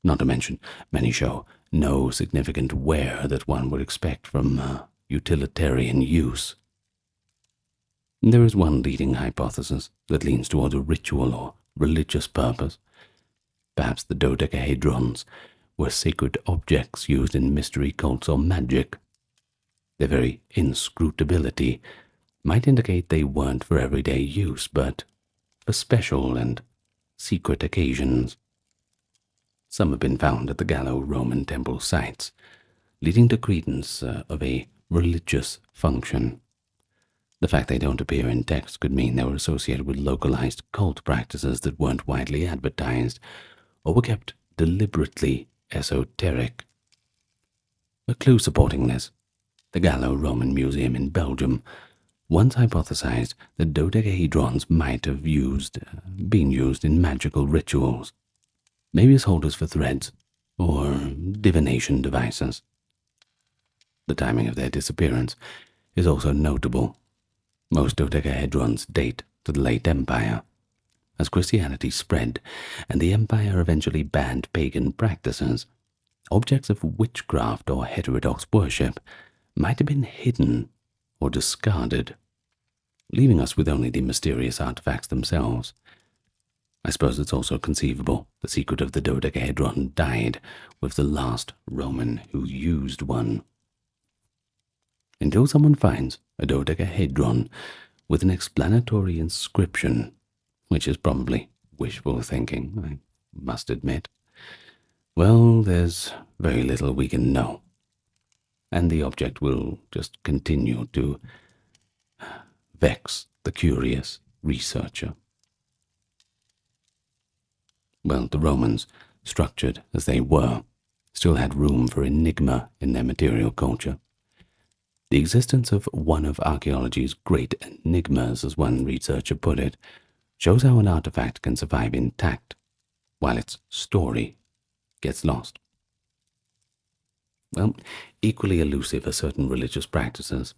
Not to mention, many show no significant wear that one would expect from utilitarian use. There is one leading hypothesis that leans toward a ritual or religious purpose. Perhaps the dodecahedrons were sacred objects used in mystery cults or magic. Their very inscrutability might indicate they weren't for everyday use, but for special and secret occasions. Some have been found at the Gallo-Roman temple sites, leading to credence of a religious function. The fact they don't appear in text could mean they were associated with localized cult practices that weren't widely advertised, or were kept deliberately esoteric. A clue supporting this: the Gallo-Roman Museum in Belgium once hypothesized that dodecahedrons might have been used in magical rituals, maybe as holders for threads or divination devices. The timing of their disappearance is also notable. Most dodecahedrons date to the late Empire. As Christianity spread and the Empire eventually banned pagan practices, objects of witchcraft or heterodox worship might have been hidden or discarded, leaving us with only the mysterious artifacts themselves. I suppose it's also conceivable the secret of the dodecahedron died with the last Roman who used one. Until someone finds a dodecahedron with an explanatory inscription, which is probably wishful thinking, I must admit, well, there's very little we can know, and the object will just continue to vex the curious researcher. Well, the Romans, structured as they were, still had room for enigma in their material culture. The existence of one of archaeology's great enigmas, as one researcher put it, shows how an artifact can survive intact while its story gets lost. Well, equally elusive are certain religious practices,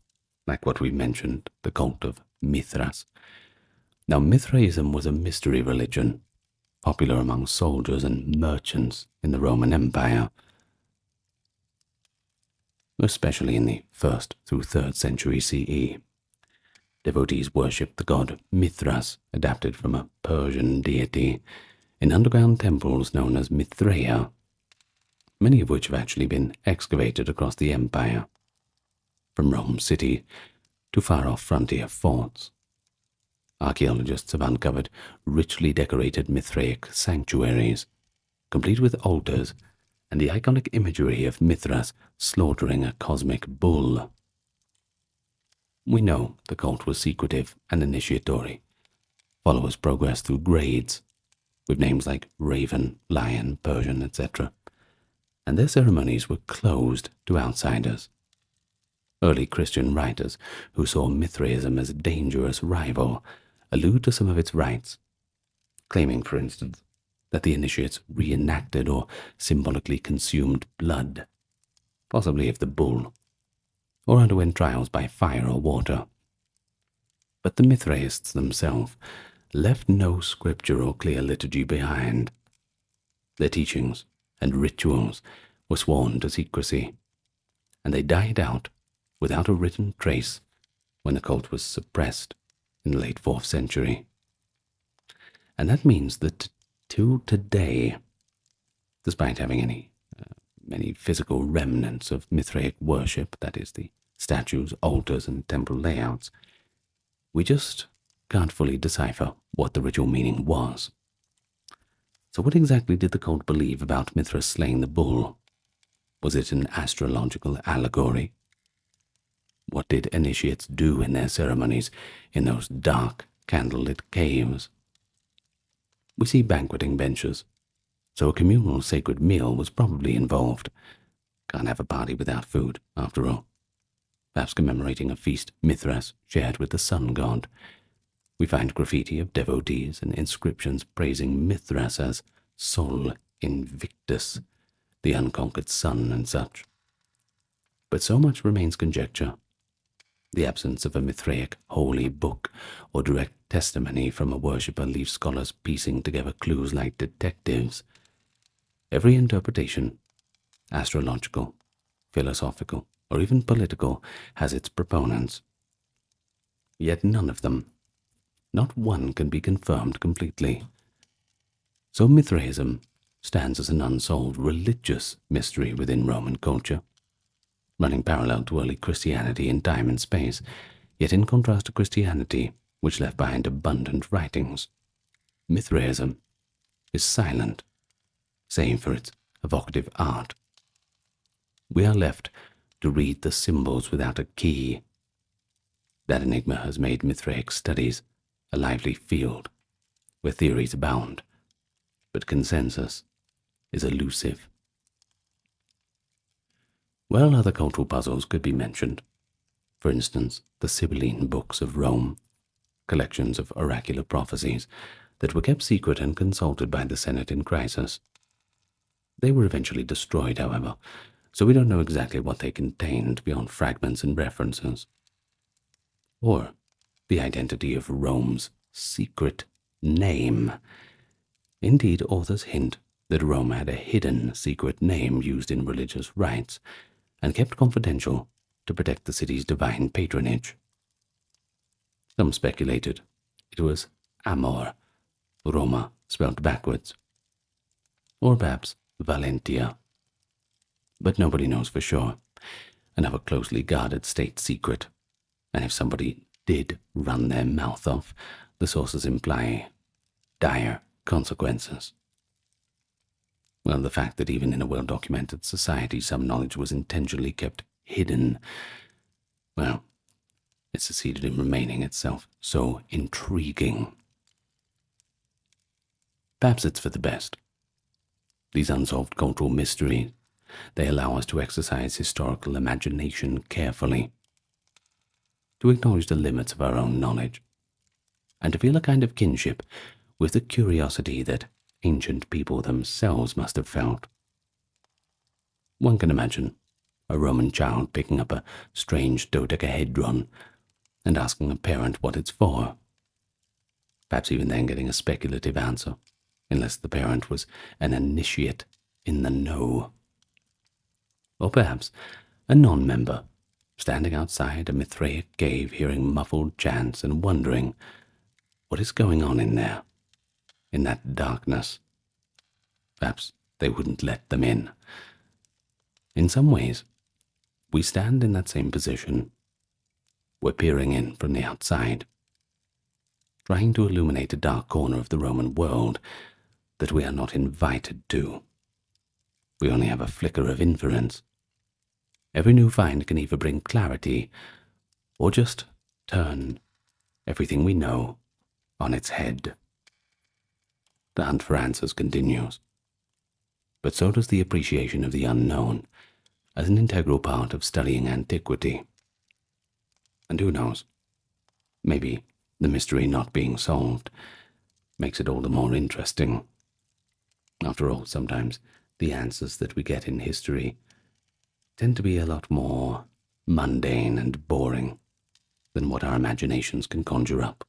like what we mentioned, the cult of Mithras. Now, Mithraism was a mystery religion, popular among soldiers and merchants in the Roman Empire, especially in the 1st through 3rd century CE. Devotees worshipped the god Mithras, adapted from a Persian deity, in underground temples known as Mithraea, many of which have actually been excavated across the empire, from Rome city to far-off frontier forts. Archaeologists have uncovered richly decorated Mithraic sanctuaries, complete with altars and the iconic imagery of Mithras slaughtering a cosmic bull. We know the cult was secretive and initiatory. Followers progressed through grades, with names like Raven, Lion, Persian, etc., and their ceremonies were closed to outsiders. Early Christian writers who saw Mithraism as a dangerous rival allude to some of its rites, claiming, for instance, that the initiates reenacted or symbolically consumed blood, possibly of the bull, or underwent trials by fire or water. But the Mithraists themselves left no scripture or clear liturgy behind. Their teachings and rituals were sworn to secrecy, and they died out without a written trace when the cult was suppressed in the late 4th century. And that means that till today, despite having many physical remnants of Mithraic worship, that is, the statues, altars, and temple layouts, we just can't fully decipher what the ritual meaning was. So what exactly did the cult believe about Mithras slaying the bull? Was it an astrological allegory? What did initiates do in their ceremonies in those dark, candlelit caves? We see banqueting benches, so a communal sacred meal was probably involved. Can't have a party without food, after all. Perhaps commemorating a feast Mithras shared with the sun god. We find graffiti of devotees and inscriptions praising Mithras as Sol Invictus, the unconquered sun, and such. But so much remains conjecture. The absence of a Mithraic holy book or direct testimony from a worshipper leaves scholars piecing together clues like detectives. Every interpretation, astrological, philosophical, or even political, has its proponents. Yet none of them, not one, can be confirmed completely. So Mithraism stands as an unsolved religious mystery within Roman culture, running parallel to early Christianity in time and space, yet in contrast to Christianity, which left behind abundant writings. Mithraism is silent, save for its evocative art. We are left to read the symbols without a key, That enigma has made Mithraic studies a lively field where theories abound, but consensus is elusive. Well, other cultural puzzles could be mentioned. For instance, the Sibylline books of Rome, collections of oracular prophecies that were kept secret and consulted by the Senate in crisis. They were eventually destroyed, however, so we don't know exactly what they contained beyond fragments and references. Or the identity of Rome's secret name. Indeed, authors hint that Rome had a hidden secret name used in religious rites and kept confidential to protect the city's divine patronage. Some speculated it was Amor, Roma spelled backwards, or perhaps Valentia. But nobody knows for sure, another closely guarded state secret, and if somebody did run their mouth off, the sources imply dire consequences. Well, the fact that even in a well-documented society some knowledge was intentionally kept hidden, well, it succeeded in remaining itself so intriguing. Perhaps it's for the best. These unsolved cultural mysteries, they allow us to exercise historical imagination carefully, to acknowledge the limits of our own knowledge, and to feel a kind of kinship with the curiosity that ancient people themselves must have felt. One can imagine a Roman child picking up a strange dodecahedron and asking a parent what it's for, perhaps even then getting a speculative answer, unless the parent was an initiate in the know. Or perhaps a non-member, standing outside a Mithraic cave hearing muffled chants and wondering what is going on in there, in that darkness. Perhaps they wouldn't let them in. In some ways, we stand in that same position. We're peering in from the outside, trying to illuminate a dark corner of the Roman world that we are not invited to. We only have a flicker of inference. Every new find can either bring clarity or just turn everything we know on its head. The hunt for answers continues, but so does the appreciation of the unknown as an integral part of studying antiquity. And who knows, maybe the mystery not being solved makes it all the more interesting. After all, sometimes the answers that we get in history tend to be a lot more mundane and boring than what our imaginations can conjure up.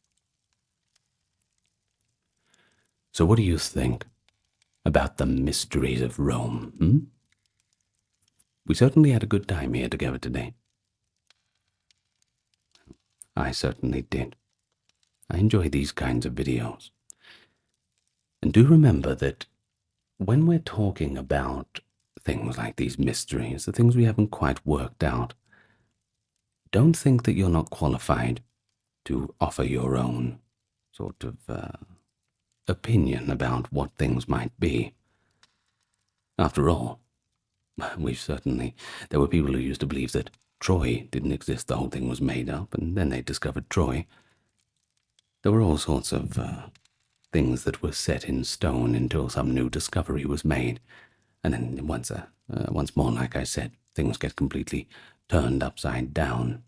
So what do you think about the mysteries of Rome? We certainly had a good time here together today. I certainly did. I enjoy these kinds of videos. And do remember that when we're talking about things like these mysteries, the things we haven't quite worked out, don't think that you're not qualified to offer your own sort of opinion about what things might be. After all, there were people who used to believe that Troy didn't exist, the whole thing was made up, and then they discovered Troy. There were all sorts of things that were set in stone until some new discovery was made, and then once more, like I said, things get completely turned upside down.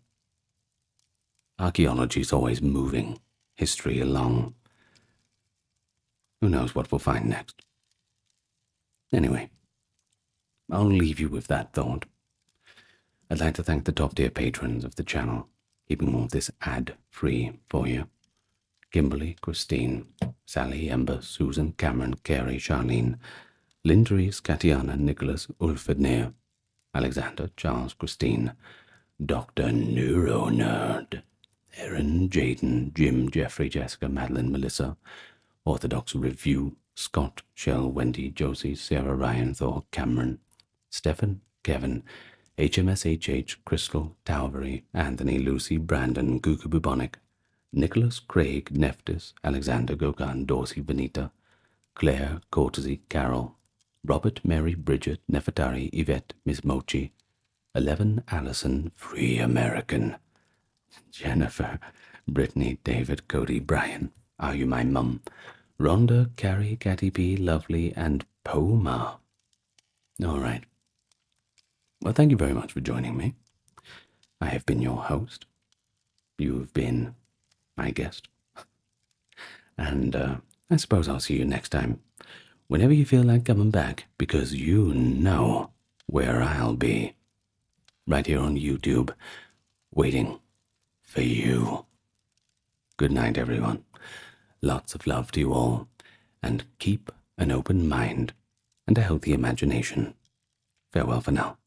Archaeology is always moving history along. Who knows what we'll find next? Anyway, I'll leave you with that thought. I'd like to thank the top-tier patrons of the channel, keeping all this ad-free for you. Kimberly, Christine, Sally, Ember, Susan, Cameron, Carrie, Charlene, Lindries, Katiana, Nicholas, Ulfednir, Alexander, Charles, Christine, Dr. Neuronerd, Erin, Jaden, Jim, Jeffrey, Jessica, Madeline, Melissa, Orthodox Review, Scott, Shell, Wendy, Josie, Sarah, Ryan, Thor, Cameron, Stephen, Kevin, HMSHH, Crystal, Talvery, Anthony, Lucy, Brandon, Gugu Bubonic, Nicholas, Craig, Neftis, Alexander, Gogan, Dorsey, Benita, Claire, Courtesy, Carol, Robert, Mary, Bridget, Nefertari, Yvette, Miss Mochi, 11, Allison, Free American, Jennifer, Brittany, David, Cody, Brian, Are You My Mum, Rhonda, Carrie, Catty P, Lovely, and Poma. All right. Well, thank you very much for joining me. I have been your host. You've been my guest. And I suppose I'll see you next time, whenever you feel like coming back, because you know where I'll be. Right here on YouTube, waiting for you. Good night, everyone. Lots of love to you all, and keep an open mind and a healthy imagination. Farewell for now.